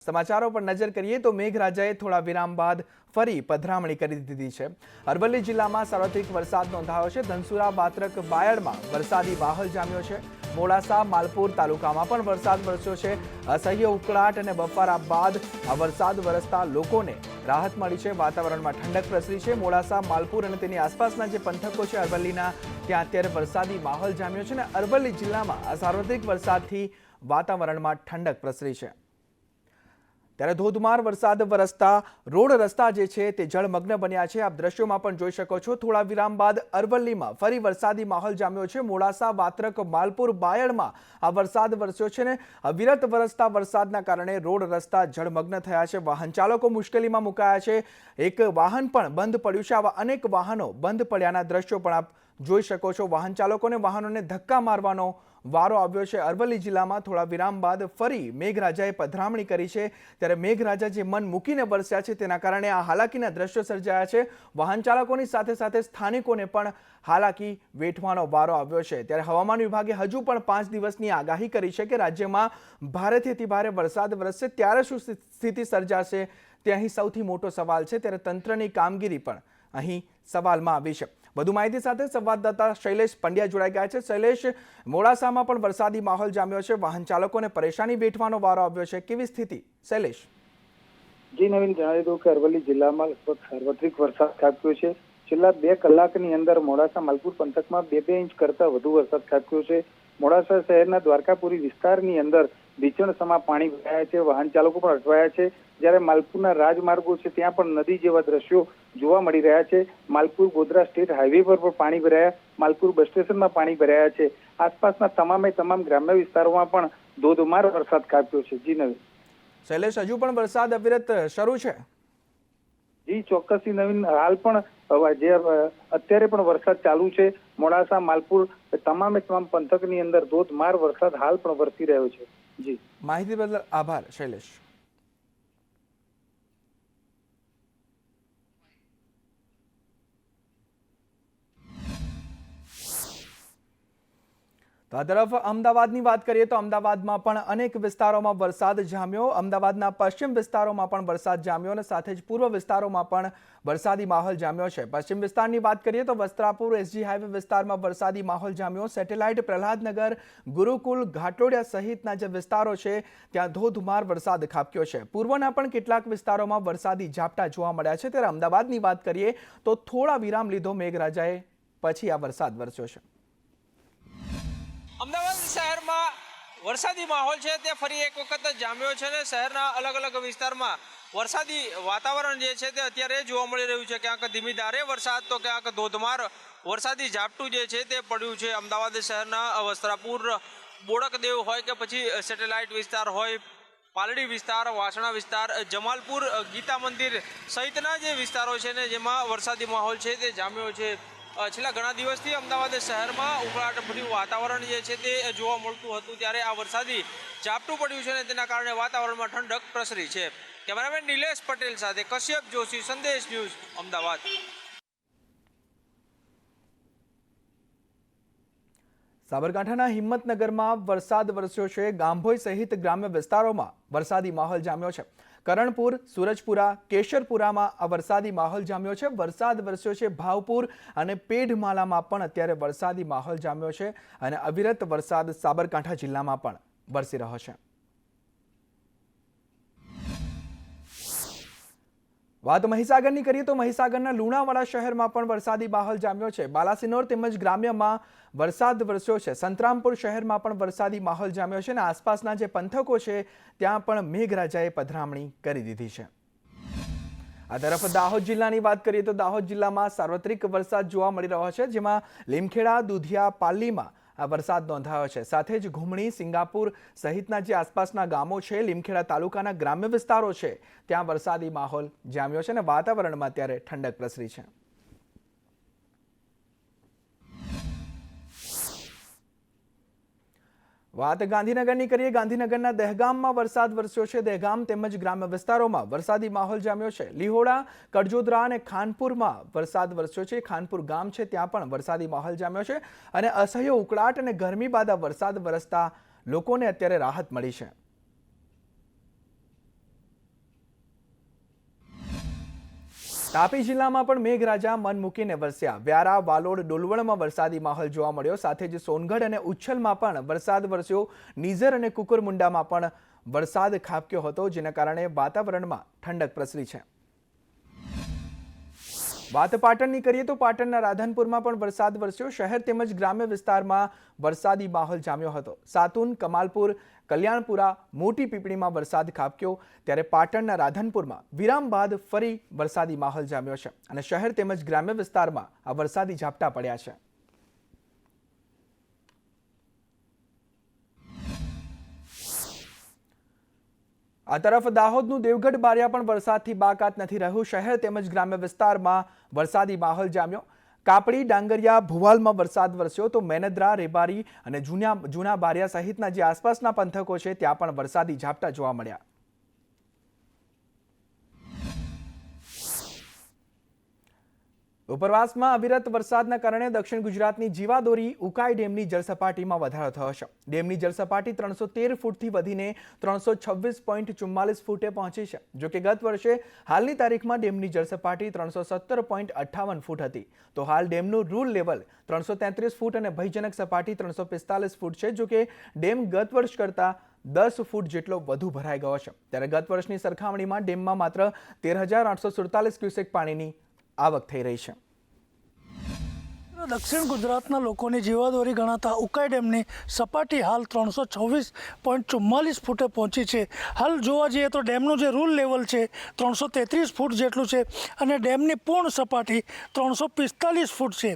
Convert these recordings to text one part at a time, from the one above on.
સમાચારો પર નજર કરીએ તો મેઘરાજાએ થોડા વિરામ બાદ ફરી પધરામણી કરી દીધી છે। અરવલ્લી જિલ્લામાં સાર્વત્રિક વરસાદ નોંધાયો છે। ધનસુરા, બાત્રક, બાયડમાં વરસાદી માહોલ જામ્યો છે। મોડાસા, માલપુર તાલુકામાં પણ વરસાદ વરસ્યો છે। અસહ્ય ઉકળાટ અને બફારા બાદ આ વરસાદ વરસતા લોકોને રાહત મળી છે। વાતાવરણમાં ઠંડક પ્રસરી છે। મોડાસા, માલપુર અને તેની આસપાસના જે પંથકો છે અરવલ્લીના, ત્યાં અત્યારે વરસાદી માહોલ જામ્યો છે અને અરવલ્લી જિલ્લામાં આ સાર્વત્રિક વરસાદથી વાતાવરણમાં ઠંડક પ્રસરી છે। ત્યારે ધોધમાર વરસાદ વરસતા રોડ રસ્તા જે છે તે જળમગ્ન બન્યા છે। આપ દ્રશ્યોમાં પણ જોઈ શકો છો। થોડા વિરામ બાદ અરવલ્લીમાં ફરી વરસાદી માહોલ જામ્યો છે। મોડાસા, બાત્રક, માલપુર, બાયડમાં આ વરસાદ વરસ્યો છે ને અવિરત વરસતા વરસાદના કારણે રોડ રસ્તા જળમગ્ન થયા છે। વાહન ચાલકો મુશ્કેલીમાં મુકાયા છે। એક વાહન પણ બંધ પડ્યું છે। આવા અનેક વાહનો બંધ પડ્યાના દ્રશ્યો પણ આપ જોઈ શકો છો। વાહન ચાલકોને વાહનોને ધક્કા મારવાનો વારો આવ્યો છે। અરવલ્લી જિલ્લામાં થોડા વિરામ બાદ ફરી મેઘરાજાએ પધરામણી કરી છે। ત્યારે મેઘરાજા જે મન મૂકીને વરસ્યા છે તેના કારણે આ હાલાકીના દ્રશ્યો સર્જાયા છે। વાહન ચાલકોની સાથે સાથે સ્થાનિકોને પણ હાલાકી વેઠવાનો વારો આવ્યો છે। ત્યારે હવામાન વિભાગે હજુ પણ 5 દિવસની આગાહી કરી છે કે રાજ્યમાં ભારેથી અતિ ભારે વરસાદ વરસશે। ત્યારે શું સ્થિતિ સર્જાશે તે અહીં સૌથી મોટો સવાલ છે। ત્યારે તંત્રની કામગીરી પણ અહીં સવાલમાં આવી છે। વધુ માહિતી સાથે સંવાદદાતા શૈલેષ પંડ્યા જોડાઈ ગયા છે। શૈલેષ, મોડાસામાં પણ વરસાદી માહોલ જામ્યો છે। વાહન ચાલકોને પરેશાની વેઠવાનો વારો આવ્યો છે। કેવી સ્થિતિ શૈલેષ? જી નવીન, જણાવી દઉં કે અરવલ્લી જિલ્લામાં લગભગ સાર્વત્રિક વરસાદ ખાબક્યો છે। છેલ્લા 2 કલાકની અંદર મોડાસા, માલપુર પંથકમાં 2 ઇંચ કરતા વધુ વરસાદ ખાબક્યો છે। મોડાસા શહેરના દ્વારકાપુરી વિસ્તારની અંદર ભીષણસમા પાણી ભરાયા છે। વાહન ચાલકો પણ અટવાયા છે। જ્યારે માલપુરના રાજમાર્ગો છે ત્યાં પણ નદી જેવા દ્રશ્યો જોવા મળી રહ્યા છે। માલપુર ગોધરા સ્ટેટ હાઈવે પર પણ પાણી ભરાયા, માલપુર બસ સ્ટેશનમાં પાણી ભરાયા છે। આસપાસના તમામ ગ્રામ્ય વિસ્તારોમાં પણ ધોધમાર વરસાદ ખાબક્યો છે। જી નવીન। શૈલેષ, હજુ પણ વરસાદ અવિરત શરૂ છે? જી ચોક્કસથી નવીન, હાલ પણ અત્યારે પણ વરસાદ ચાલુ છે। મોડાસા, માલપુર તમામ પંથકની અંદર ધોધમાર વરસાદ હાલ પણ વરસી રહ્યો છે। જી, માહિતી બદલ આભાર શૈલેષ। તો આ તરફ અમદાવાદની વાત કરીએ તો અમદાવાદમાં પણ અનેક વિસ્તારોમાં વરસાદ જામ્યો। અમદાવાદના પશ્ચિમ વિસ્તારોમાં પણ વરસાદ જામ્યો અને સાથે જ પૂર્વ વિસ્તારોમાં પણ વરસાદી માહોલ જામ્યો છે। પશ્ચિમ વિસ્તારની વાત કરીએ તો વસ્ત્રાપુર એસજી હાઈવે વિસ્તારમાં વરસાદી માહોલ જામ્યો। સેટેલાઇટ, પ્રહલાદનગર, ગુરુકુલ, ઘાટલોડિયા સહિતના જે વિસ્તારો છે ત્યાં ધોધમાર વરસાદ ખાબક્યો છે। પૂર્વના પણ કેટલાક વિસ્તારોમાં વરસાદી ઝાપટા જોવા મળ્યા છે। ત્યારે અમદાવાદની વાત કરીએ તો થોડા વિરામ લીધો મેઘરાજાએ, પછી આ વરસાદ વરસ્યો છે। અમદાવાદ શહેરમાં વરસાદી માહોલ છે તે ફરી એક વખત જામ્યો છે અને શહેરના અલગ અલગ વિસ્તારમાં વરસાદી વાતાવરણ જે છે તે અત્યારે જોવા મળી રહ્યું છે। ક્યાંક ધીમી ધારે વરસાદ તો ક્યાંક ધોધમાર વરસાદી ઝાપટું જે છે તે પડ્યું છે। અમદાવાદ શહેરના વસ્ત્રાપુર, બોડકદેવ હોય કે પછી સેટેલાઇટ વિસ્તાર હોય, પાલડી વિસ્તાર, વાસણા વિસ્તાર, જમાલપુર, ગીતા મંદિર સહિતના જે વિસ્તારો છે ને જેમાં વરસાદી માહોલ છે તે જામ્યો છે। છેલ્લા ઘણા દિવસથી અમદાવાદ શહેરમાં ઉકળાટભર્યું વાતાવરણ જે છે તે જોવા મળતું હતું, ત્યારે આ વરસાદી ઝાપટું પડ્યું છે અને તેના કારણે વાતાવરણમાં ઠંડક પ્રસરી છે। કેમેરામેન નિલેશ પટેલ સાથે કશ્યપ જોશી, સંદેશ ન્યૂઝ, અમદાવાદ। સાબરકાંઠાના હિંમતનગરમાં વરસાદ વરસ્યો છે। ગાંભોઈ સહિત ગ્રામ્ય વિસ્તારોમાં વરસાદી માહોલ જામ્યો છે। કરણપુર, સુરજપુરા, કેશરપુરામાં આ વરસાદી માહોલ જામ્યો છે। વરસાદ વરસ્યો છે ભાવપુર અને પેઢમાલામાં પણ અત્યારે વરસાદી માહોલ જામ્યો છે અને અવિરત વરસાદ સાબરકાંઠા જિલ્લામાં પણ વરસી રહ્યો છે। વાત મહીસાગરની કરીએ તો મહીસાગરના લુણાવાડા શહેરમાં પણ વરસાદી માહોલ જામ્યો છે। બાલાસિનોર તેમજ ગ્રામ્યમાં વરસાદ વરસ્યો છે। સંતરામપુર શહેરમાં પણ વરસાદી માહોલ જામ્યો છે અને આસપાસના જે પંથકો છે ત્યાં પણ મેઘરાજાએ પધરામણી કરી દીધી છે। આ તરફ દાહોદ જિલ્લાની વાત કરીએ તો દાહોદ જિલ્લામાં સાર્વત્રિક વરસાદ જોવા મળી રહ્યો છે, જેમાં લીમખેડા, દુધિયા, પાલીમાં આ વરસાદ નોંધાયો છે। સાથે જ ઘુમણી, સિંગાપુર સહિતના જે આસપાસના ગામો છે, લીમખેડા તાલુકાના ગ્રામ્ય વિસ્તારો છે ત્યાં વરસાદી માહોલ જામ્યો છે અને વાતાવરણમાં અત્યારે ઠંડક પ્રસરી છે। વાત ગાંધીનગરની કરીએ। ગાંધીનગરના દહેગામમાં વરસાદ વરસ્યો છે। દહેગામ તેમજ ગ્રામ્ય વિસ્તારોમાં વરસાદી માહોલ જામ્યો છે। લીહોડા, કડજોદરા અને ખાનપુરમાં વરસાદ વરસ્યો છે। ખાનપુર ગામ છે ત્યાં પણ વરસાદી માહોલ જામ્યો છે અને અસહ્ય ઉકળાટ અને ગરમી બાદ આ વરસાદ વરસતા લોકોને અત્યારે રાહત મળી છે। તાપી જિલ્લામાં પણ મેઘરાજા મન મૂકીને વરસ્યા. વ્યારા, વાલોડ, ડોલવણમાં વરસાદી માહોલ જોવા મળ્યો. સાથે જ સોનગઢ અને ઉચ્છલમાં પણ વરસાદ વરસ્યો. નીઝર અને કુકરમુંડામાં પણ વરસાદ ખાબક્યો હતો, જેના કારણે વાતાવરણમાં ઠંડક પ્રસરી છે. વાત પાટણની કરીએ તો પાટણના રાધનપુરમાં પણ વરસાદ વરસ્યો. શહેર તેમજ ગ્રામ્ય વિસ્તારમાં વરસાદી માહોલ જામ્યો હતો. સાતુન, કમાલપુર, કલ્યાણપુરા, મોટી પીપળીમાં વરસાદ ખાબક્યો. ત્યારે પાટણના રાધનપુરમાં વિરામ બાદ ફરી વરસાદી માહોલ જામ્યો છે અને શહેર તેમજ ગ્રામ્ય વિસ્તારમાં આ વરસાદી ઝાપટા પડ્યા છે. આ તરફ દાહોદનું દેવગઢ બારિયા પણ વરસાદથી બાકાત નથી રહ્યું. શહેર તેમજ ગ્રામ્ય વિસ્તારમાં વરસાદી માહોલ જામ્યો. કાપડી, ડાંગરિયા, ભુવાલમાં વરસાદ વરસ્યો તો મેનદ્રા, રેબારી અને જૂના બારિયા સહિતના જે આસપાસના પંથકો છે ત્યાં પણ વરસાદી ઝાપટા જોવા મળ્યા. ઉપરવાસમાં અવિરત વરસાદના કારણે દક્ષિણ ગુજરાતની જીવાદોરી ઉકાઈ ડેમની જળસપાટીમાં વધારો થયો છે. ડેમની જળસપાટી 313 ફૂટથી વધીને 326.44 ફૂટે પહોંચી છે. જો કે ગત વર્ષે હાલની તારીખમાં ડેમની જળસપાટી 317.58 ફૂટ હતી, તો હાલ ડેમનું રૂલ લેવલ 333 ફૂટ અને ભયજનક સપાટી 345 ફૂટ છે. જો કે ડેમ ગત વર્ષ કરતાં 10 ફૂટ જેટલો વધુ ભરાઈ ગયો છે. ત્યારે ગત વર્ષની સરખામણીમાં ડેમમાં માત્ર 13,847 ક્યુસેક પાણીની આવક થઈ રહી છે. દક્ષિણ ગુજરાતના લોકોની જીવાદોરી ગણાતા ઉકાઈ ડેમની સપાટી હાલ 326.44 ફૂટે પહોંચી છે. હાલ જોવા જઈએ તો ડેમનું જે રૂલ લેવલ છે 333 ફૂટ જેટલું છે અને ડેમની પૂર્ણ સપાટી 345 ફૂટ છે.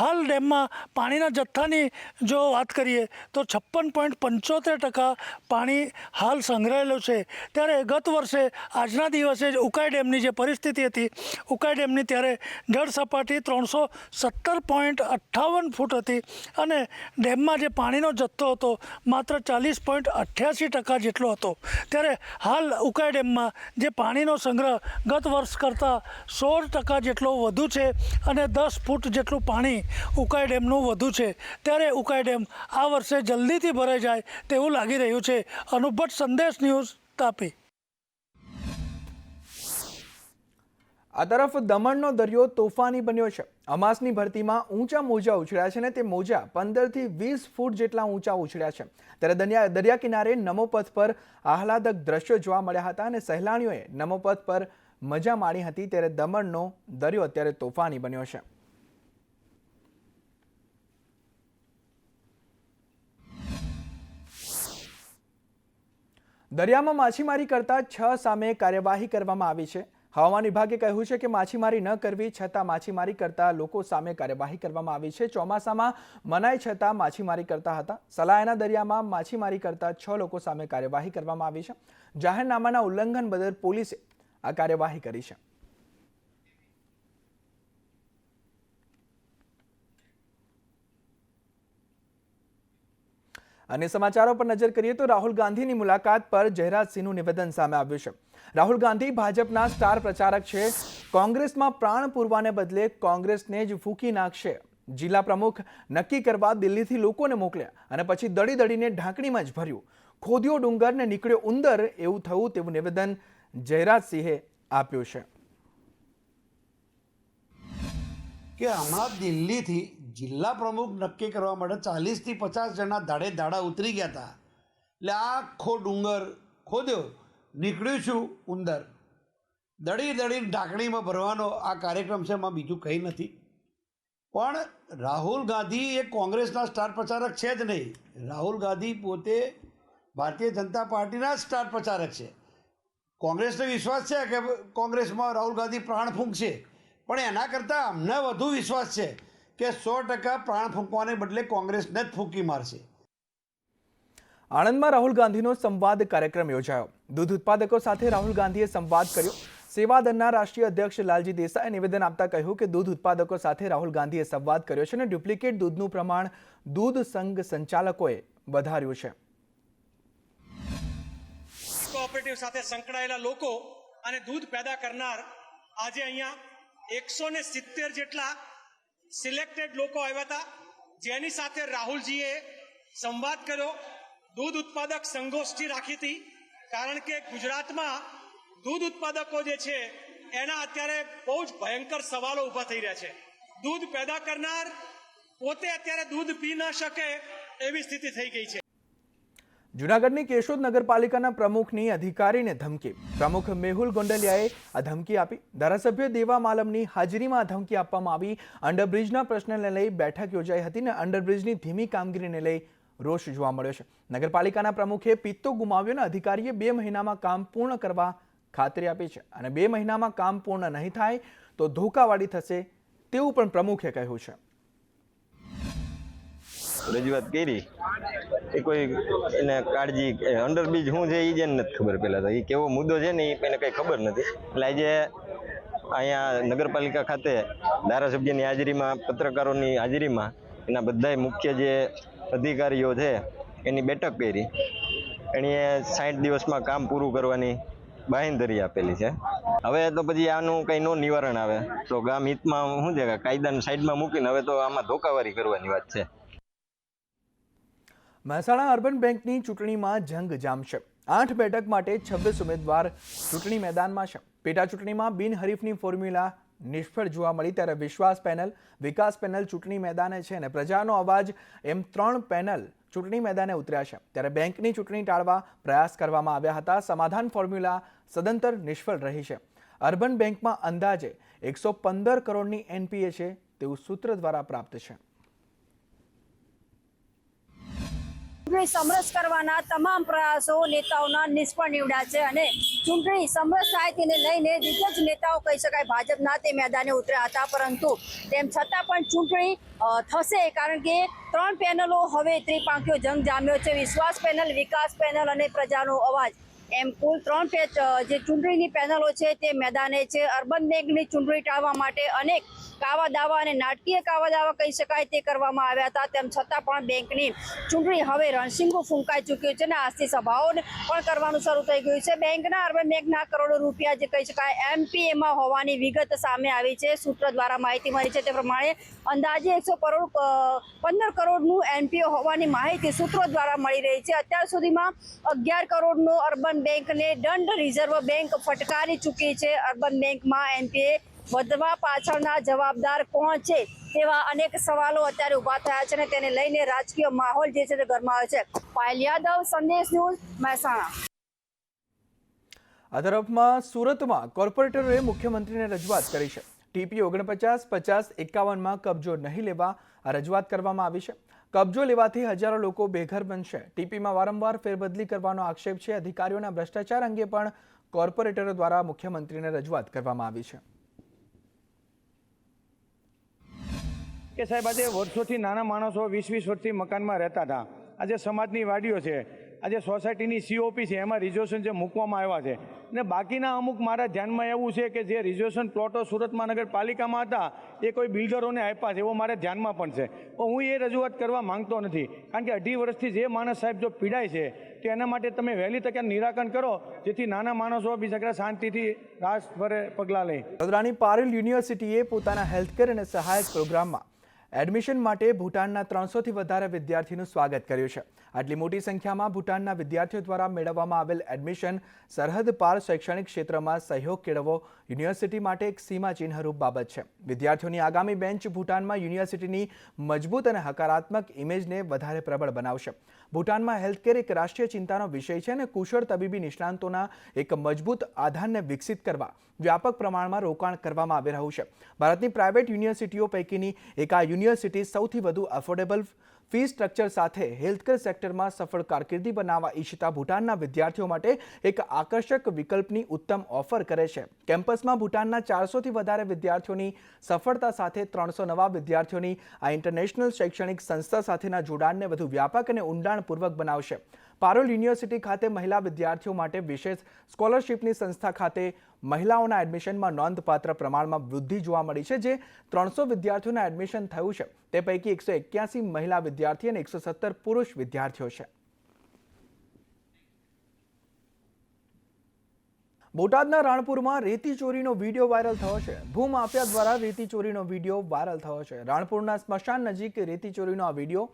હાલ ડેમમાં પાણીના જથ્થાની જો વાત કરીએ તો 56.75% પાણી હાલ સંગ્રહાયેલું છે. ત્યારે ગત વર્ષે આજના દિવસે જ ઉકાઈ ડેમની જે પરિસ્થિતિ હતી, ઉકાઈ ડેમની ત્યારે જળ સપાટી 317.58 ફૂટ હતી અને ડેમમાં જે પાણીનો જથ્થો હતો માત્ર 40.88% જેટલો હતો. ત્યારે હાલ ઉકાઈ ડેમમાં જે પાણીનો સંગ્રહ ગત વર્ષ કરતાં 16% જેટલો વધુ છે અને 10 ફૂટ જેટલું પાણી ઉકાઈ ડેમનું વધુ છે. ત્યારે ઉકાઈ ડેમ આ વર્ષે જલ્દીથી ભરાઈ જાય તેવું લાગી રહ્યું છે. અનુભટ સંદેશ ન્યૂઝ, તાપી. આ તરફ દમણનો દરિયો તોફાની બન્યો છે. અમાસની ભરતીમાં ઊંચા મોજા ઉછળ્યા છે અને તે મોજા 15થી 20 ફૂટ જેટલા ઊંચા ઉછળ્યા છે. ત્યારે દરિયા કિનારે નમોપથ પર આહલાદક દ્રશ્યો જોવા મળ્યા હતા અને સહેલાણીઓએ નમોપથ પર મજા માણી હતી. ત્યારે દમણનો દરિયો અત્યારે તોફાની બન્યો છે. દરિયામાં માછીમારી કરતા 6 સામે કાર્યવાહી કરવામાં આવી છે. હવામાન વિભાગે કહ્યું છે કે માછીમારી ન કરવી છતાં માછીમારી કરતા લોકો સામે કાર્યવાહી કરવામાં આવી છે. ચોમાસામાં મનાઈ છતાં માછીમારી કરતા હતા. સલાયાના દરિયામાં માછીમારી કરતા 6 લોકો સામે કાર્યવાહી કરવામાં આવી છે. જાહેરનામાના ઉલ્લંઘન બદલ પોલીસે આ કાર્યવાહી કરી છે. અને સમાચારો પર નજર કરીએ તો રાહુલ ગાંધીની મુલાકાત પર જયરાજસિંહનું નિવેદન સામે આવ્યું છે. રાહુલ ગાંધી ભાજપના સ્ટાર પ્રચારક છે. કોંગ્રેસમાં પ્રાણ પૂરવાને બદલે કોંગ્રેસને જ ફૂંકી નાખશે. જિલ્લા પ્રમુખ નક્કી કરવા દિલ્હીથી લોકોને મોકલ્યા અને પછી દળી દળીને ઢાંકણીમાં જ ભર્યું. ખોદ્યો ડુંગર ને નીકળ્યો ઉંદર એવું થયું તેવું નિવેદન જયરાજસિંહે આપ્યું છે. કે હમણાં દિલ્હીથી જિલ્લા પ્રમુખ નક્કી કરવા માટે 40થી 50 જણા દાડે દાડા ઉતરી ગયા હતા. એટલે આખો ડુંગર ખોદ્યો, નીકળ્યું છું ઉંદર. દળી દળીને ઢાંકણીમાં ભરવાનો આ કાર્યક્રમ છે, એમાં બીજું કંઈ નથી. પણ રાહુલ ગાંધી એ કોંગ્રેસના સ્ટાર પ્રચારક છે જ નહીં. રાહુલ ગાંધી પોતે ભારતીય જનતા પાર્ટીના જ સ્ટાર પ્રચારક છે. કોંગ્રેસને વિશ્વાસ છે કે કોંગ્રેસમાં રાહુલ ગાંધી પ્રાણ ફૂંકશે, પણ એના કરતાં અમને વધુ વિશ્વાસ છે કે 100% પ્રાણ ફૂંકવાને બદલે કોંગ્રેસને જ ફૂંકી મારશે. આણંદમાં રાહુલ ગાંધીનો સંવાદ કાર્યક્રમ યોજાયો. દૂધ ઉત્પાદકો સાથે રાહુલ ગાંધીએ સંવાદ કર્યો. સેવાદળના રાષ્ટ્રીય અધ્યક્ષ લાલજી દેસાઈએ નિવેદન આપતા કહ્યું કે દૂધ ઉત્પાદકો સાથે રાહુલ ગાંધીએ સંવાદ કર્યો છે અને ડુપ્લિકેટ દૂધનું પ્રમાણ દૂધ સંઘ સંચાલકોએ વધાર્યું છે. કોઓપરેટિવ સાથે સંકળાયેલા લોકો અને દૂધ પેદા કરનાર આજે અહીંયા 170 જેટલા સિલેક્ટેડ લોકો આવ્યા હતા, જેની સાથે રાહુલજીએ સંવાદ કર્યો. દૂધ ઉત્પાદક સંગોષ્ઠી રાખી હતી, કારણ કે ગુજરાતમાં દૂધ ઉત્પાદકો જે છે એના અત્યારે બહુ જ ભયંકર સવાલો ઊભા થઈ રહ્યા છે. દૂધ પેદા કરનાર પોતે અત્યારે દૂધ પી ન શકે એવી સ્થિતિ થઈ ગઈ છે. જૂનાગઢની કેશોદ નગરપાલિકાના પ્રમુખની અધિકારીને ધમકી. પ્રમુખ મેહુલ ગોંડલિયાએ આ ધમકી આપી. ધારાસભ્ય દેવા માલમની હાજરીમાં આ ધમકી આપવામાં આવી. અંડરબ્રિજના પ્રશ્નને લઈ બેઠક યોજાઈ હતી ને અંડરબ્રિજની ધીમી કામગીરીને લઈ રોષ જોવા મળ્યો છે. નગરપાલિકાના પ્રમુખે પિત્તો ગુમાવ્યો અને અધિકારીએ 2 મહિનામાં કામ પૂર્ણ કરવા ખાતરી આપી છે અને 2 મહિનામાં કામ પૂર્ણ નહીં થાય તો ધોકાવાળી થશે તેવું પણ પ્રમુખે કહ્યું છે. રજૂઆત કરી એ કોઈ એને કાળજી અંડરબ્રિજ શું છે એ જ નથી ખબર. પહેલાં તો એ કેવો મુદ્દો છે ને એ એને કંઈ ખબર નથી. એટલે આજે અહીંયા નગરપાલિકા ખાતે ધારાસભ્યની હાજરીમાં, પત્રકારોની હાજરીમાં એના બધા મુખ્ય જે અધિકારીઓ છે એની બેઠક કરી. એણે 60 દિવસમાં કામ પૂરું કરવાની બાંહેધરી આપેલી છે. હવે તો પછી આનું કંઈ નો નિવારણ આવે તો ગામ હિતમાં શું છે કે કાયદાને સાઈડમાં મૂકીને હવે તો આમાં ધોકાવારી કરવાની વાત છે. મહેસાણા અર્બન બેંકની ચૂંટણીમાં જંગ જામશે. 8 બેઠક માટે 26 ઉમેદવાર ચૂંટણી મેદાનમાં છે. પેટા ચૂંટણીમાં બિનહરીફની ફોર્મ્યુલા નિષ્ફળ જોવા મળી ત્યારે વિશ્વાસ પેનલ, વિકાસ પેનલ ચૂંટણી મેદાને છે અને પ્રજાનો અવાજ એમ 3 પેનલ ચૂંટણી મેદાને ઉતર્યા છે. ત્યારે બેંકની ચૂંટણી ટાળવા પ્રયાસ કરવામાં આવ્યા હતા. સમાધાન ફોર્મ્યુલા સદંતર નિષ્ફળ રહી છે. અર્બન બેંકમાં અંદાજે 115 કરોડની એનપીએ છે તેવું સૂત્ર દ્વારા પ્રાપ્ત છે. ચૂંટણી સમરસ કરવાના તમામ પ્રયાસો નેતાઓના નિષ્ફળ નીવડ્યા છે અને ચૂંટણી સમરસ થાય તેને લઈને દિગ્ગજ નેતાઓ કહી શકાય ભાજપના તે મેદાને ઉતર્યા હતા, પરંતુ તેમ છતાં પણ ચૂંટણી થશે કારણ કે 3 પેનલો હવે ત્રિપાંખીયો જંગ જામ્યો છે. વિશ્વાસ પેનલ, વિકાસ પેનલ અને પ્રજાનો અવાજ એમ કુલ 3 જે ચૂંટણીની પેનલો છે તે મેદાને છે. અર્બન બેંકની ચૂંટણી ટાળવા માટે અનેક કાવા દાવા અને નાટકીય કાવા દાવા કહી શકાય તે કરવામાં આવ્યા હતા. તેમ છતાં પણ બેંકની ચૂંટણી હવે રણશીંગું ફૂંકાઈ ચૂક્યું છે અને આજથી સભાઓ પણ કરવાનું શરૂ થઈ ગયું છે. બેંકના અર્બન બેંકના કરોડો રૂપિયા જે કહી શકાય એમપીએમાં હોવાની વિગત સામે આવી છે. સૂત્ર દ્વારા માહિતી મળી છે તે પ્રમાણે અંદાજે 115 કરોડનું એનપીએ હોવાની માહિતી સૂત્રો દ્વારા મળી રહી છે. અત્યાર સુધીમાં 11 કરોડનો અર્બન બેંકને દંડ રિઝર્વ બેંક ફટકારી ચૂકી છે. અર્બન બેંકમાં એનપીએ વધવા પાછળના જવાબદાર કોણ છે તેવા અનેક સવાલો અત્યારે ઊભા થયા છે અને તેને લઈને રાજકીય માહોલ જે છે તે ગરમાયો છે. પાયલ યાદવ, સંદેશ ન્યૂઝ, મહેસાણા. આ તરફમાં સુરતમાં કોર્પોરેટરોએ મુખ્યમંત્રીને રજૂઆત કરી છે. ટીપી 49, 50, 51માં કબજો નહીં લેવા આ રજૂઆત કરવામાં આવી છે. કબજો લેવાથી હજારો લોકો બેઘર બનશે. ટીપીમાં વારંવાર ફેરબદલી કરવાનો આક્ષેપ છે. અધિકારીઓના ભ્રષ્ટાચાર અંગે પણ કોર્પોરેટરો દ્વારા મુખ્યમંત્રીને રજૂઆત કરવામાં આવી છે. કે સાહેબ આજે વર્ષોથી નાના માણસો 20-20 વર્ષથી મકાનમાં રહેતા હતા. આજે સમાજની વાડીઓ છે, આજે સોસાયટીની સીઓપી છે, એમાં રિઝર્વેશન જે મૂકવામાં આવ્યા છે ને બાકીના અમુક મારા ધ્યાનમાં એવું છે કે જે રિઝર્વેશન પ્લોટો સુરત મહાનગરપાલિકામાં હતા એ કોઈ બિલ્ડરોને આપ્યા છે, એવો મારે ધ્યાનમાં પણ છે. હું એ રજૂઆત કરવા માંગતો નથી કારણ કે 2.5 વર્ષથી જે માણસ સાહેબ જો પીડાય છે તો એના માટે તમે વહેલી તકે નિરાકરણ કરો જેથી નાના માણસો બીજા શાંતિથી રાસભરે પગલાં લે. વડોદરાની પારુલ યુનિવર્સિટીએ પોતાના હેલ્થકેર અને સહાયક પ્રોગ્રામમાં એડમિશન માટે ભૂટાનના 300થી વધારે વિદ્યાર્થીઓનું સ્વાગત કર્યું છે. આટલી મોટી સંખ્યામાં ભૂટાનના વિદ્યાર્થીઓ દ્વારા મેળવવામાં આવેલ એડમિશન સરહદ પાર શૈક્ષણિક ક્ષેત્રમાં સહયોગ કેળવવો યુનિવર્સિટી માટે એક સીમાચિહ્નરૂપ બાબત છે. વિદ્યાર્થીઓની આગામી બેન્ચ ભૂટાનમાં યુનિવર્સિટીની મજબૂત અને હકારાત્મક ઇમેજને વધારે પ્રબળ બનાવશે. ભૂટાનમાં હેલ્થકેર એક રાષ્ટ્રીય ચિંતાનો વિષય છે અને કુશળ તબીબી નિષ્ણાંતોના એક મજબૂત આધારને વિકસિત કરવા વ્યાપક પ્રમાણમાં રોકાણ કરવામાં આવી રહ્યું છે. ભારતની પ્રાઇવેટ યુનિવર્સિટીઓ પૈકીની એક આ યુનિવર્સિટી સૌથી વધુ અફોર્ડેબલ ફી સ્ટ્રક્ચર સાથે હેલ્થકેર સેક્ટરમાં સફળ કારકિર્દી બનાવવા ઈચ્છતા ભૂટાનના વિદ્યાર્થીઓ માટે એક આકર્ષક વિકલ્પની ઉત્તમ ઓફર કરે છે. કેમ્પસમાં ભૂટાનના 400થી વધારે વિદ્યાર્થીઓની સફળતા સાથે 300 નવા વિદ્યાર્થીઓની આ ઇન્ટરનેશનલ શૈક્ષણિક સંસ્થા સાથેના જોડાણને વધુ વ્યાપક અને ઊંડાણપૂર્વક બનાવશે. પારુલ યુનિવર્સિટી ખાતે મહિલા વિદ્યાર્થીઓ માટે વિશેષ સ્કોલરશિપની સંસ્થા ખાતે મહિલાઓના એડમિશનમાં નોંધપાત્ર પ્રમાણમાં વૃદ્ધિ જોવા મળી છે. જે 300 વિદ્યાર્થીઓના એડમિશન થયું છે તે પૈકી 181 મહિલા વિદ્યાર્થી અને 117 પુરુષ વિદ્યાર્થીઓ છે. બોટાદના રાણપુરમાં રેતી ચોરીનો વિડીયો વાયરલ થયો છે. ભૂમાફિયા દ્વારા રેતી ચોરીનો વિડીયો વાયરલ થયો છે. રાણપુરના સ્મશાન નજીક રેતી ચોરીનો આ વિડીયો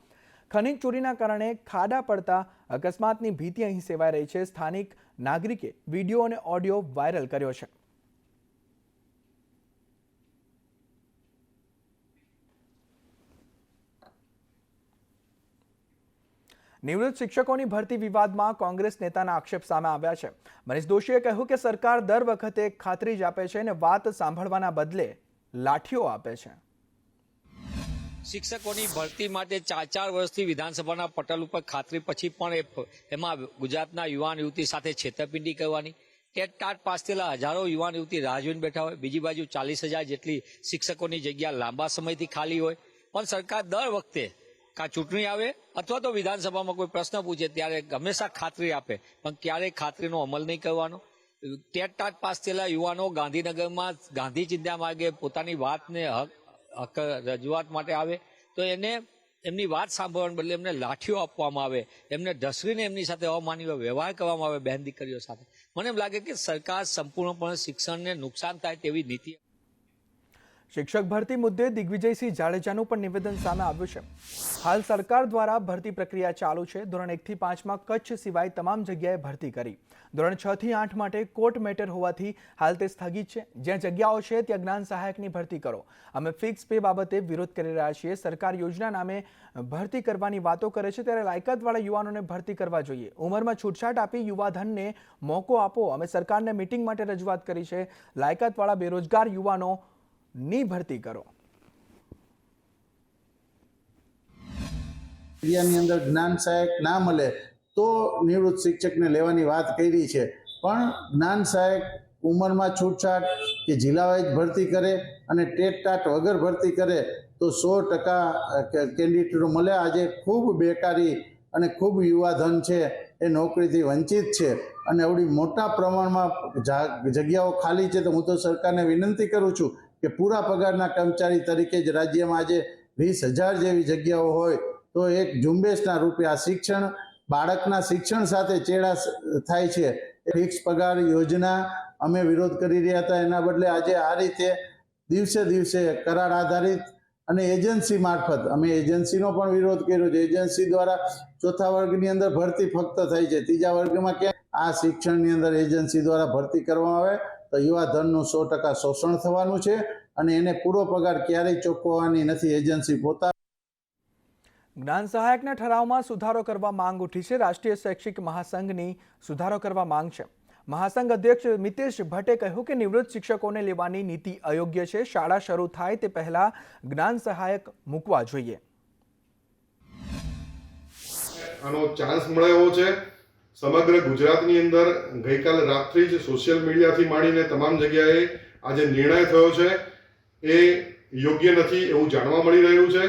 ખનીજ ચોરીના કારણે ખાડા પડતા અકસ્માતની ભીતિ અહીં સેવાઈ રહી છે. સ્થાનિક નાગરિકે વિડીયો અને ઓડિયો વાયરલ કર્યો છે. નિવૃત્ત શિક્ષકોની ભરતી વિવાદમાં કોંગ્રેસ નેતાના આક્ષેપ સામે આવ્યા છે. મનીષ દોશીએ કહ્યું કે સરકાર દર વખતે ખાતરી જ આપે છે અને વાત સાંભળવાના બદલે લાઠીઓ આપે છે. શિક્ષકોની ભરતી માટે 4 વર્ષથી વિધાનસભાના પટલ ઉપર ખાતરી પછી પણ એમાં ગુજરાતના યુવાન યુવતી સાથે છેતરપિંડી કરવાની, ટેટ ટાટ પાસ થયેલા હજારો યુવાન યુવતી રાહ જોઈને બેઠા હોય, બીજી બાજુ 40,000 જેટલી શિક્ષકોની જગ્યા લાંબા સમયથી ખાલી હોય, પણ સરકાર દર વખતે કાં ચૂંટણી આવે અથવા તો વિધાનસભામાં કોઈ પ્રશ્ન પૂછે ત્યારે હંમેશા ખાતરી આપે, પણ ક્યારેય ખાતરીનો અમલ નહીં કરવાનો. ટેટ ટાટ પાસ થયેલા યુવાનો ગાંધીનગરમાં ગાંધી ચિંધ્યા માર્ગે પોતાની વાતને હક રજૂઆત માટે આવે તો એને એમની વાત સાંભળવાને બદલે એમને લાઠીઓ આપવામાં આવે, એમને ઢસડીને એમની સાથે અમાનવીય વ્યવહાર કરવામાં આવે બહેન દીકરીઓ સાથે. મને એમ લાગે કે સરકાર સંપૂર્ણપણે શિક્ષણને નુકસાન થાય તેવી નીતિ. શિક્ષક ભરતી મુદ્દે દિગ્વિજયસિંહ જાડેજાનું પણ નિવેદન સામે આવ્યું છે. હાલ સરકાર દ્વારા ભરતી પ્રક્રિયા ચાલુ છે. ધોરણ 1 થી 5માં કચ્છ સિવાય તમામ જગ્યાએ ભરતી કરી. ધોરણ 6 થી 8 માટે કોર્ટ મેટર હોવાથી હાલ તે સ્થગિત છે. જ્યાં જગ્યાઓ છે ત્યાં જ્ઞાન સહાયકની ભરતી કરો. અમે ફિક્સ પે બાબતે વિરોધ કરી રહ્યા છીએ. સરકાર યોજના નામે ભરતી કરવાની વાતો કરે છે ત્યારે લાયકાતવાળા યુવાનોને ભરતી કરવા જોઈએ. ઉંમરમાં છૂટછાટ આપી યુવાધનને મોકો આપો. અમે સરકારને મીટિંગ માટે રજૂઆત કરી છે. લાયકાતવાળા બેરોજગાર યુવાનો ની ભરતી કરો. એરિયાની અંદર જ્ઞાન સહાયક ના મળે તો નિવૃત્ત શિક્ષકને લેવાની વાત કરી છે, પણ જ્ઞાન સહાયક ઉંમરમાં છૂટછાટ કે જિલ્લા વાઇઝ ભરતી કરે અને ટેટ ટાટ વગર ભરતી કરે તો 100% કેન્ડિડેટો મળે. આજે ખૂબ બેકારી અને ખૂબ યુવાધન છે એ નોકરીથી વંચિત છે અને આવડી મોટા પ્રમાણમાં જગ્યાઓ ખાલી છે. તો હું તો સરકારને વિનંતી કરું છું કે પૂરા પગારના કર્મચારી તરીકે જ રાજ્યમાં આજે 20,000 જેવી જગ્યાઓ હોય તો એક ઝુંબેશના રૂપે આ શિક્ષણ બાળકના શિક્ષણ સાથે ચેડા થાય છે. ફિક્સ પગાર યોજના અમે વિરોધ કરી રહ્યા હતા, એના બદલે આજે આ રીતે દિવસે દિવસે કરાર આધારિત અને એજન્સી મારફત અમે એજન્સીનો પણ વિરોધ કર્યો છે. એજન્સી દ્વારા ચોથા વર્ગની અંદર ભરતી ફક્ત થઈ છે, ત્રીજા વર્ગમાં ક્યાં આ શિક્ષણની અંદર એજન્સી દ્વારા ભરતી કરવામાં આવે તો યુવાધનનું 100% શોષણ થવાનું છે અને એને પૂરો પગાર ક્યારેય ચૂકવવાની નથી એજન્સી પોતા. જ્ઞાન સહાયકના ઠરાવમાં સુધારો કરવા માંગ ઉઠી છે. રાષ્ટ્રીય શૈક્ષિક મહાસંઘની સુધારો કરવા માંગ છે. મહાસંઘ અધ્યક્ષ મિતેશ ભટ્ટે કહ્યું કે નિવૃત્ત શિક્ષકોને લેવાની નીતિ અયોગ્ય છે. શાળા શરૂ થાય તે પહેલા જ્ઞાન સહાયક મૂકવા જોઈએ. આનો ચાન્સ મળે એવો છે. સમગ્ર ગુજરાતની અંદર ગઈકાલે રાત્રિ જ સોશિયલ મીડિયાથી માંડીને તમામ જગ્યાએ આ જે નિર્ણય થયો છે એ યોગ્ય નથી એવું જાણવા મળી રહ્યું છે.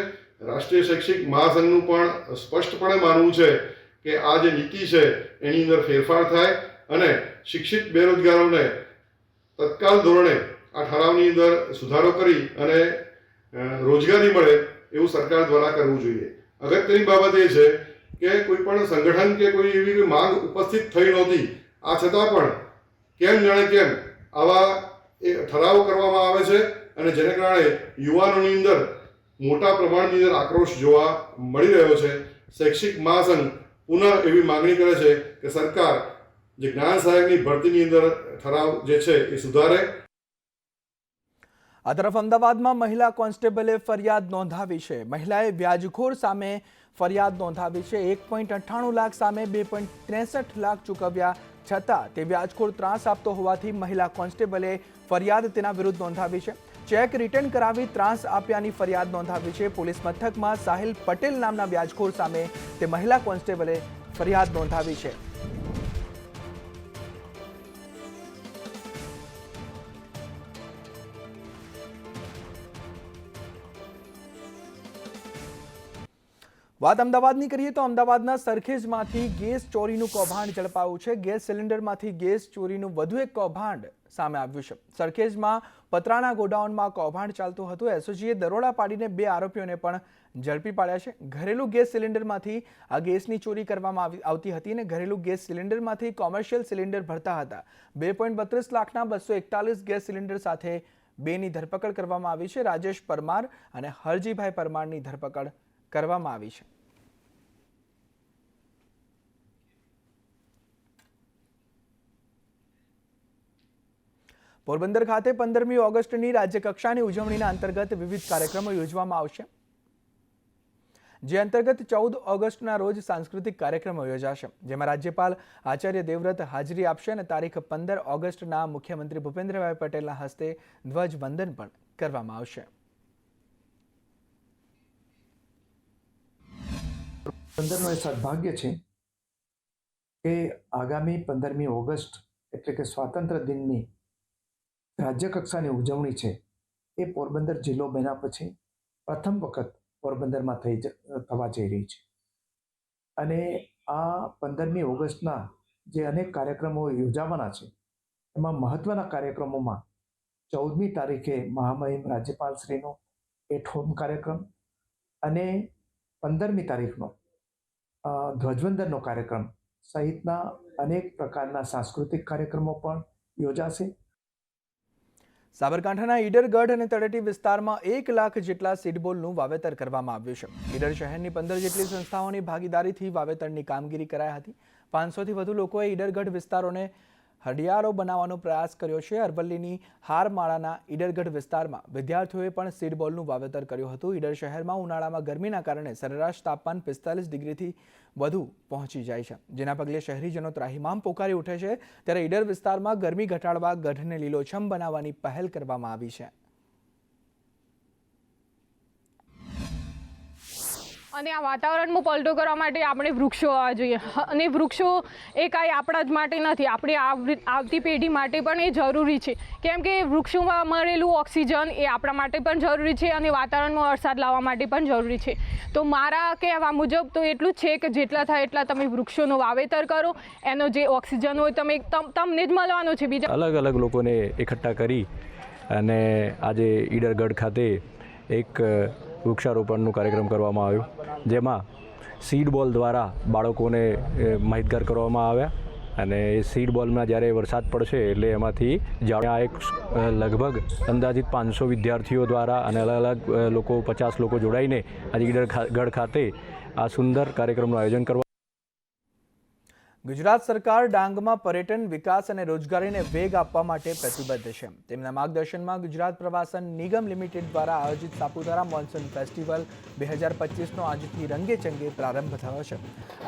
રાષ્ટ્રીય શૈક્ષિક મહાસંઘનું પણ સ્પષ્ટપણે માનવું છે કે આ જે નીતિ છે એની અંદર ફેરફાર થાય અને શિક્ષિત બેરોજગારોને તત્કાલ ધોરણે આ ઠરાવની અંદર સુધારો કરી અને રોજગારી મળે એવું સરકાર દ્વારા કરવું જોઈએ. અગત્યની બાબત એ છે કે કોઈ પણ સંગઠન કે કોઈ એવી માંગ ઉપસ્થિત થઈ નહોતી, આ છતાં પણ કેમ જાણે કેમ આવા ઠરાવો કરવામાં આવે છે અને જેને કારણે યુવાનોની અંદર મોટા પ્રમાણની અંદર આક્રોશ જોવા મળી રહ્યો છે. શૈક્ષિક મહાસંઘ પુનઃ એવી માંગણી કરે છે કે સરકાર જે જ્ઞાન સહાયકની ભરતીની અંદર ઠરાવ જે છે એ સુધારે. આ તરફ અમદાવાદમાં મહિલા કોન્સ્ટેબલે ફરિયાદ નોંધાવી છે. મહિલાએ વ્યાજખોર સામે ફરિયાદ નોંધાવી છે. 1.98 લાખ સામે 2.63 લાખ ચૂકવ્યા છતાં તે વ્યાજખોર ત્રાસ આપતો હોવાથી મહિલા કોન્સ્ટેબલે ફરિયાદ તેના વિરુદ્ધ નોંધાવી છે. ચેક રિટર્ન કરાવી ત્રાસ આપ્યાની ફરિયાદ નોંધાવી છે. પોલીસ મથકમાં સાહિલ પટેલ નામના વ્યાજખોર સામે તે મહિલા કોન્સ્ટેબલે ફરિયાદ નોંધાવી છે. વાત અમદાવાદની કરીએ તો અમદાવાદના સરખેજમાંથી ગેસ ચોરીનું કૌભાંડ ઝડપાયું છે. ગેસ સિલિન્ડરમાંથી ગેસ ચોરીનું વધુ એક કૌભાંડ સામે આવ્યું છે. સરખેજમાં પતરાના ગોડાઉનમાં કૌભાંડ ચાલતું હતું. એસઓજીએ દરોડા પાડીને 2 આરોપીઓને પણ ઝડપી પાડ્યા છે. ઘરેલું ગેસ સિલિન્ડરમાંથી આ ગેસની ચોરી કરવામાં આવતી હતી અને ઘરેલું ગેસ સિલિન્ડરમાંથી કોમર્શિયલ સિલિન્ડર ભરતા હતા. 2.32 લાખના 241 ગેસ સિલિન્ડર સાથે 2ની ધરપકડ કરવામાં આવી છે. રાજેશ પરમાર અને હરજીભાઈ પરમારની ધરપકડ કરવામાં આવી છે. પોરબંદર ખાતે 15મી ઓગસ્ટની રાજ્યકક્ષાની ઉજવણીના અંતર્ગત વિવિધ કાર્યક્રમો યોજવામાં આવશે. જે અંતર્ગત 14 ઓગસ્ટના રોજ સાંસ્કૃતિક કાર્યક્રમો યોજાશે, જેમાં રાજ્યપાલ આચાર્ય દેવવ્રત હાજરી આપશે અને તારીખ 15 ઓગસ્ટના મુખ્યમંત્રી ભૂપેન્દ્રભાઈ પટેલના હસ્તે ધ્વજવંદન પણ કરવામાં આવશે. બંદરનો એ સદભાગ્ય છે કે આગામી 15મી ઓગસ્ટ એટલે કે સ્વાતંત્ર્ય દિનની રાજ્ય કક્ષાની ઉજવણી છે એ પોરબંદર જિલ્લો બન્યા પછી પ્રથમ વખત પોરબંદરમાં થવા જઈ રહી છે. અને આ 15મી ઓગસ્ટના જે અનેક કાર્યક્રમો યોજાવાના છે એમાં મહત્વના કાર્યક્રમોમાં 14મી તારીખે મહામહિમ રાજ્યપાલશ્રીનો એટ હોમ કાર્યક્રમ અને 15મી તારીખનો ધ્વજવંદનનો કાર્યક્રમ સહિતના અનેક પ્રકારના સાંસ્કૃતિક કાર્યક્રમો પણ યોજાશે. સાબરકાંઠાના ઈડરગઢ અને તળેટી વિસ્તારમાં 1 લાખ જેટલા સીડબોલનું વાવેતર કરવામાં આવ્યું છે. ઈડર શહેરની 15 જેટલી સંસ્થાઓની ભાગીદારીથી વાવેતરની કામગીરી કરાઈ હતી. 500થી વધુ લોકોએ ઈડરગઢ વિસ્તારોને હરિયાળો બનાવવાનો પ્રયાસ કર્યો છે. અરવલ્લીની હારમાળાના ઈડરગઢ વિસ્તારમાં વિદ્યાર્થીઓએ પણ સીડબોલનું વાવેતર કર્યું હતું. ઈડર શહેરમાં ઉનાળામાં ગરમીના કારણે સરેરાશ તાપમાન 45 ડિગ્રીથી વધુ પહોંચી જાય છે, જેના પગલે શહેરીજનો ત્રાહિમામ પોકારી ઉઠે છે. ત્યારે ઈડર વિસ્તારમાં ગરમી ઘટાડવા ગઢને લીલોછમ બનાવવાની પહેલ કરવામાં આવી છે. અને આ વાતાવરણમાં પલટો કરવા માટે આપણે વૃક્ષો આવવા જોઈએ. અને વૃક્ષો એ કાંઈ આપણા જ માટે નથી, આપણી આવતી પેઢી માટે પણ એ જરૂરી છે. કેમ કે વૃક્ષોમાં મળેલું ઓક્સિજન એ આપણા માટે પણ જરૂરી છે અને વાતાવરણમાં વરસાદ લાવવા માટે પણ જરૂરી છે. તો મારા કહેવા મુજબ તો એટલું જ છે કે જેટલા થાય એટલા તમે વૃક્ષોનું વાવેતર કરો. એનો જે ઓક્સિજન હોય તમને જ મળવાનો છે. બીજા અલગ અલગ લોકોને એકઠા કરી અને આજે ઈડરગઢ ખાતે એક વૃક્ષારોપણનો કાર્યક્રમ કરવામાં આવ્યો, જેમાં સીડ બોલ દ્વારા બાળકોને માહિતગાર કરવામાં આવ્યા. અને એ સીડ બોલમાં જ્યારે વરસાદ પડશે એટલે એમાંથી આ એક લગભગ અંદાજિત 500 વિદ્યાર્થીઓ દ્વારા અને અલગ અલગ લોકો 50 લોકો જોડાઈને આજે ઈડરગઢ ખાતે આ સુંદર કાર્યક્રમનું આયોજન કરવા. ગુજરાત સરકાર ડાંગમાં પર્યટન વિકાસ અને રોજગારીને વેગ આપવા માટે પ્રતિબદ્ધ છે. તેમના માર્ગદર્શનમાં ગુજરાત પ્રવાસન નિગમ લિમિટેડ દ્વારા આયોજિત સાપુતારા મોન્સૂન ફેસ્ટિવલ 2025નો આજથી રંગેચંગે પ્રારંભ થયો છે.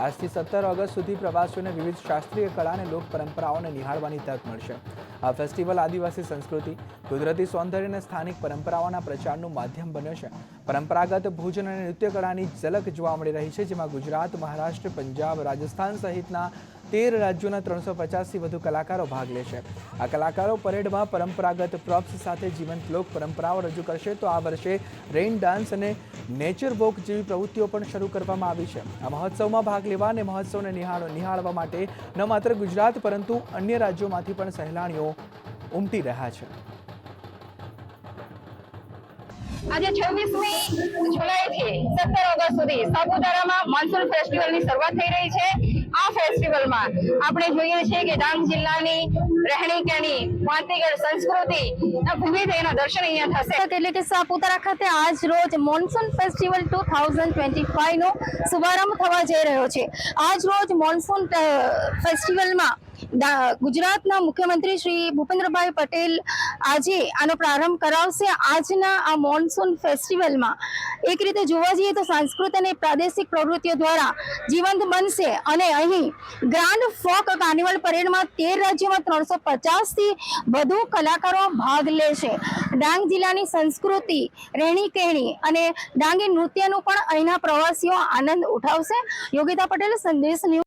આજથી 17 ઓગસ્ટ સુધી પ્રવાસીઓને વિવિધ શાસ્ત્રીય કળા અને લોક પરંપરાઓને નિહાળવાની તક મળશે. આ ફેસ્ટિવલ આદિવાસી સંસ્કૃતિ, કુદરતી સૌંદર્ય અને સ્થાનિક પરંપરાઓના પ્રચારનું માધ્યમ બન્યો છે. પરંપરાગત ભોજન અને નૃત્ય કળાની ઝલક જોવા મળી રહી છે, જેમાં ગુજરાત, મહારાષ્ટ્ર, પંજાબ, રાજસ્થાન સહિતના 13 રાજ્યોના 350થી વધુ કલાકારો ભાગ લેશે. આ કલાકારો પરેડમાં પરંપરાગત પ્રોપ્સ સાથે જીવંત લોક પરંપરાઓ રજૂ કરશે. તો આ વર્ષે રેઇન ડાન્સ અને નેચર વોક જેવી પ્રવૃત્તિઓ પણ શરૂ કરવામાં આવી છે. આ મહોત્સવમાં ભાગ લેવા અને મહોત્સવને નિહાળવા માટે ન માત્ર ગુજરાત પરંતુ અન્ય રાજ્યોમાંથી પણ સહેલાણીઓ ઉમટી રહ્યા છે. આજે 26મી જુલાઈથી 17 ઓગસ્ટ સુધી સાપુતારામાં મોન્સૂન ફેસ્ટિવલની શરૂઆત થઈ રહી છે. આ ફેસ્ટિવલમાં આપણે જોઈએ છીએ કે ડાંગ જિલ્લાની રહેણી કહેણી, માટીગઢ સંસ્કૃતિ વિવિધ એના દર્શન અહીંયા થશે. એટલે કે સાપુતારા ખાતે આજ રોજ મોન્સૂન ફેસ્ટિવલ 2025 નો શુભારંભ થવા જઈ રહ્યો છે. આજ રોજ મોન્સૂન ફેસ્ટિવલમાં ગુજરાતના મુખ્યમંત્રી શ્રી ભૂપેન્દ્રભાઈ પટેલ આજે આનો પ્રારંભ કરાવશે. આજના આ મોન્સૂન ફેસ્ટિવલમાં એક રીતે જોવા જઈએ તો સાંસ્કૃતિક અને પ્રાદેશિક પ્રવૃત્તિઓ દ્વારા જીવંત બનશે. અને અહીં ગ્રાન્ડ ફોક કાર્નિવલ પરેડમાં 13 રાજ્યોમાં 350થી વધુ કલાકારો ભાગ લેશે. ડાંગ જિલ્લાની સંસ્કૃતિ, રહેણી કહેણી અને ડાંગી નૃત્યનું પણ અહીંના પ્રવાસીઓ આનંદ ઉઠાવશે. યોગિતા પટેલ, સંદેશ ન્યૂઝ.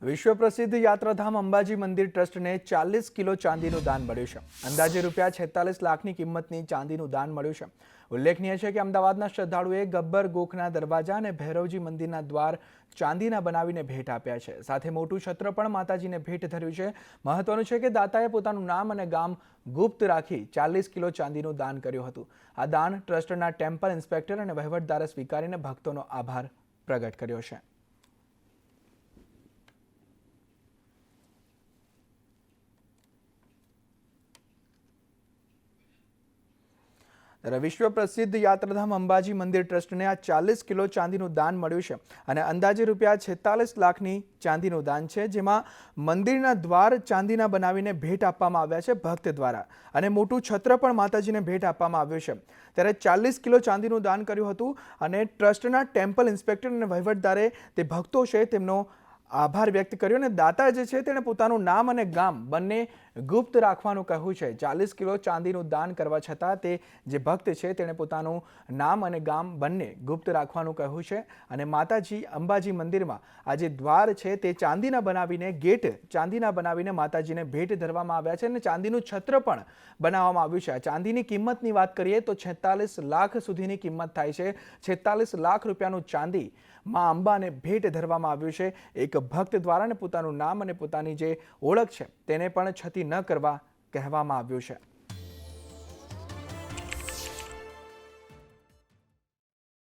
વિશ્વ પ્રસિદ્ધ યાત્રાધામ અંબાજી મંદિર ટ્રસ્ટને 40 કિલો ચાંદીનું દાન મળ્યું છે. અંદાજે ₹46 લાખની કિંમતની ચાંદીનું દાન મળ્યું છે. ઉલ્લેખનીય છે કે અમદાવાદના શ્રદ્ધાળુએ ગબ્બર ગોખના દરવાજા અને ભૈરવજી મંદિરના દ્વાર ચાંદીના બનાવીને ભેટ આપ્યા છે. સાથે મોટું છત્ર પણ માતાજીને ભેટ ધર્યું છે. મહત્વનું છે કે દાતાએ પોતાનું નામ અને ગામ ગુપ્ત રાખી 40 કિલો ચાંદીનું દાન કર્યું હતું. આ દાન ટ્રસ્ટના ટેમ્પલ ઇન્સ્પેક્ટર અને વહીવટદારે સ્વીકારીને ભક્તોનો આભાર પ્રગટ કર્યો છે. ત્યારે વિશ્વ પ્રસિદ્ધ યાત્રાધામ અંબાજી મંદિર ટ્રસ્ટને આ 40 કિલો ચાંદીનું દાન મળ્યું છે અને અંદાજે રૂપિયા 46 લાખની ચાંદીનું દાન છે, જેમાં મંદિરના દ્વાર ચાંદીના બનાવીને ભેટ આપવામાં આવ્યા છે ભક્ત દ્વારા અને મોટું છત્ર પણ માતાજીને ભેટ આપવામાં આવ્યું છે. ત્યારે 40 કિલો ચાંદીનું દાન કર્યું હતું અને ટ્રસ્ટના ટેમ્પલ ઇન્સ્પેક્ટર અને વહીવટદારે તે ભક્તો છે તેમનો આભાર વ્યક્ત કર્યો અને દાતા જે છે તેણે પોતાનું નામ અને ગામ બંને ગુપ્ત રાખવાનું કહ્યું છે. 40 કિલો ચાંદીનું દાન કરવા છતાં તે જે ભક્ત છે તેણે પોતાનું નામ અને ગામ બંને ગુપ્ત રાખવાનું કહ્યું છે અને માતાજી અંબાજી મંદિરમાં આ જે દ્વાર છે તે ચાંદીના બનાવીને ગેટ ચાંદીના બનાવીને માતાજીને ભેટ ધરવામાં આવ્યા છે અને ચાંદીનું છત્ર પણ બનાવવામાં આવ્યું છે. આ ચાંદીની કિંમતની વાત કરીએ તો 46 લાખ સુધીની કિંમત થાય છે. 46 લાખ રૂપિયાનું ચાંદી માં અંબાને ભેટ ધરવામાં આવ્યું છે એક ભક્ત દ્વારા અને પોતાનું નામ અને પોતાની જે ઓળખ છે તેને પણ છતી ન કરવા કહેવામાં આવ્યું છે.